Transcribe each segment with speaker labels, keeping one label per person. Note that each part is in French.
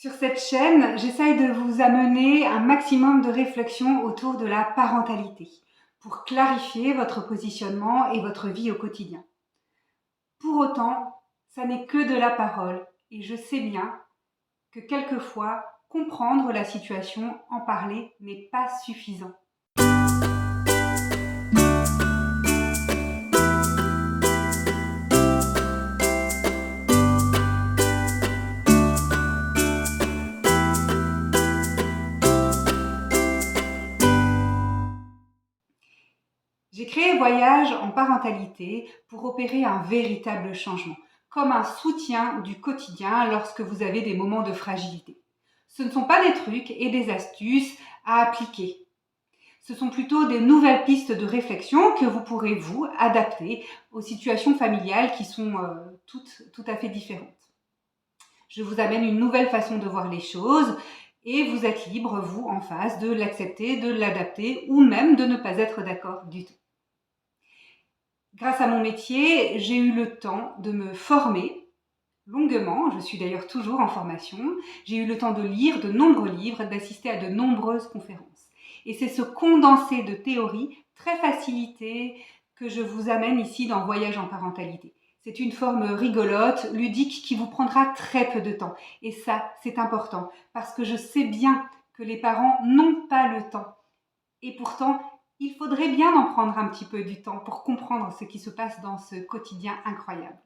Speaker 1: Sur cette chaîne, j'essaye de vous amener un maximum de réflexion autour de la parentalité pour clarifier votre positionnement et votre vie au quotidien. Pour autant, ça n'est que de la parole et je sais bien que quelquefois, comprendre la situation, en parler n'est pas suffisant. J'ai créé Voyage en parentalité pour opérer un véritable changement, comme un soutien du quotidien lorsque vous avez des moments de fragilité. Ce ne sont pas des trucs et des astuces à appliquer. Ce sont plutôt des nouvelles pistes de réflexion que vous pourrez vous adapter aux situations familiales qui sont tout à fait différentes. Je vous amène une nouvelle façon de voir les choses et vous êtes libre, vous, en face, de l'accepter, de l'adapter ou même de ne pas être d'accord du tout. Grâce à mon métier, j'ai eu le temps de me former longuement, je suis d'ailleurs toujours en formation, j'ai eu le temps de lire de nombreux livres, d'assister à de nombreuses conférences. Et c'est ce condensé de théories très facilité que je vous amène ici dans Voyage en parentalité. C'est une forme rigolote, ludique, qui vous prendra très peu de temps. Et ça, c'est important, parce que je sais bien que les parents n'ont pas le temps. Et pourtant, il faudrait bien en prendre un petit peu du temps pour comprendre ce qui se passe dans ce quotidien incroyable.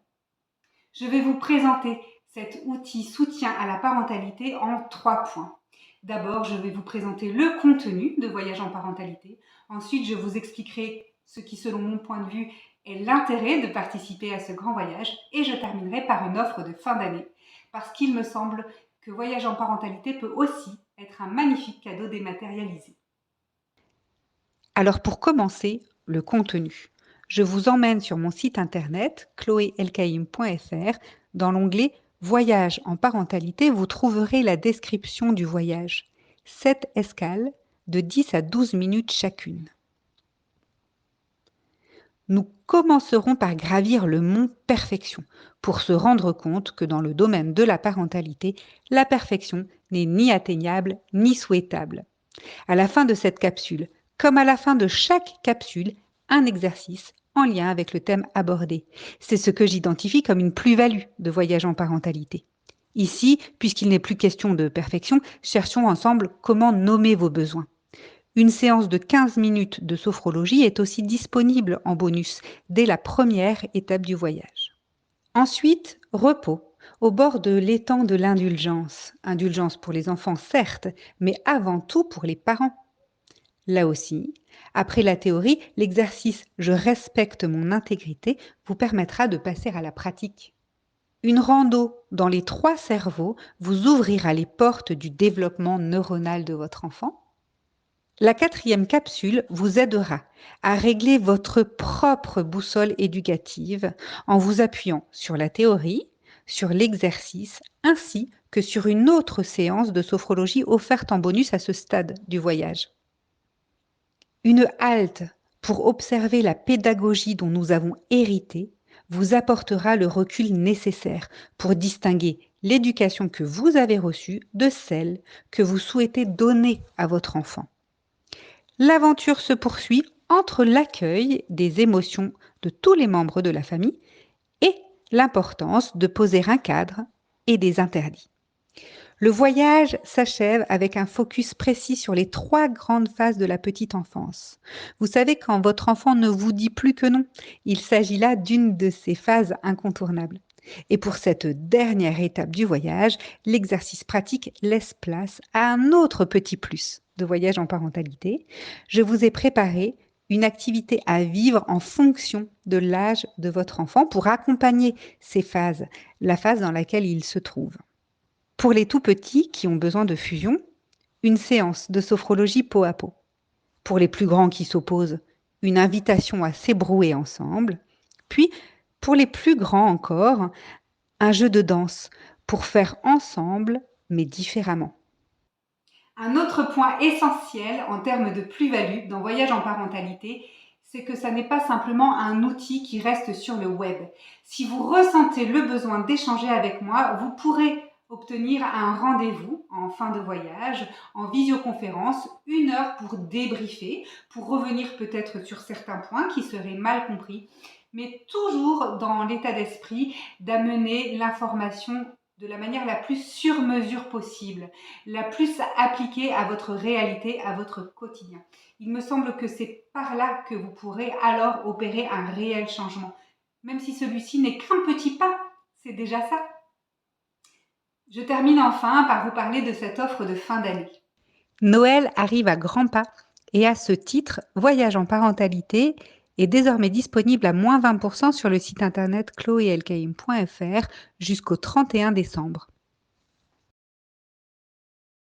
Speaker 1: Je vais vous présenter cet outil soutien à la parentalité en 3 points. D'abord, je vais vous présenter le contenu de Voyage en parentalité. Ensuite, je vous expliquerai ce qui, selon mon point de vue, est l'intérêt de participer à ce grand voyage. Et je terminerai par une offre de fin d'année, parce qu'il me semble que Voyage en parentalité peut aussi être un magnifique cadeau dématérialisé.
Speaker 2: Alors pour commencer, le contenu. Je vous emmène sur mon site internet chloéelkaïm.fr. Dans l'onglet Voyage en parentalité, vous trouverez la description du voyage. 7 escales de 10 à 12 minutes chacune. Nous commencerons par gravir le mont Perfection pour se rendre compte que dans le domaine de la parentalité, la perfection n'est ni atteignable ni souhaitable. À la fin de cette capsule, comme à la fin de chaque capsule, un exercice en lien avec le thème abordé. C'est ce que j'identifie comme une plus-value de Voyage en parentalité. Ici, puisqu'il n'est plus question de perfection, cherchons ensemble comment nommer vos besoins. Une séance de 15 minutes de sophrologie est aussi disponible en bonus dès la première étape du voyage. Ensuite, repos, au bord de l'étang de l'indulgence. Indulgence pour les enfants, certes, mais avant tout pour les parents. Là aussi, après la théorie, l'exercice « Je respecte mon intégrité » vous permettra de passer à la pratique. Une rando dans les 3 cerveaux vous ouvrira les portes du développement neuronal de votre enfant. La 4e capsule vous aidera à régler votre propre boussole éducative en vous appuyant sur la théorie, sur l'exercice, ainsi que sur une autre séance de sophrologie offerte en bonus à ce stade du voyage. Une halte pour observer la pédagogie dont nous avons hérité vous apportera le recul nécessaire pour distinguer l'éducation que vous avez reçue de celle que vous souhaitez donner à votre enfant. L'aventure se poursuit entre l'accueil des émotions de tous les membres de la famille et l'importance de poser un cadre et des interdits. Le voyage s'achève avec un focus précis sur les 3 grandes phases de la petite enfance. Vous savez, quand votre enfant ne vous dit plus que non, il s'agit là d'une de ces phases incontournables. Et pour cette dernière étape du voyage, l'exercice pratique laisse place à un autre petit plus de Voyage en parentalité. Je vous ai préparé une activité à vivre en fonction de l'âge de votre enfant pour accompagner ces phases, la phase dans laquelle il se trouve. Pour les tout petits qui ont besoin de fusion, une séance de sophrologie peau à peau. Pour les plus grands qui s'opposent, une invitation à s'ébrouer ensemble. Puis, pour les plus grands encore, un jeu de danse pour faire ensemble, mais différemment.
Speaker 1: Un autre point essentiel en termes de plus-value dans Voyage en parentalité, c'est que ça n'est pas simplement un outil qui reste sur le web. Si vous ressentez le besoin d'échanger avec moi, vous pourrez Obtenir un rendez-vous en fin de voyage, en visioconférence, 1 heure pour débriefer, pour revenir peut-être sur certains points qui seraient mal compris, mais toujours dans l'état d'esprit d'amener l'information de la manière la plus sur mesure possible, la plus appliquée à votre réalité, à votre quotidien. Il me semble que c'est par là que vous pourrez alors opérer un réel changement, même si celui-ci n'est qu'un petit pas, c'est déjà ça. Je termine enfin par vous parler de cette offre de fin d'année.
Speaker 2: Noël arrive à grands pas et à ce titre, Voyage en parentalité est désormais disponible à moins 20% sur le site internet chloélkaïm.fr jusqu'au 31 décembre.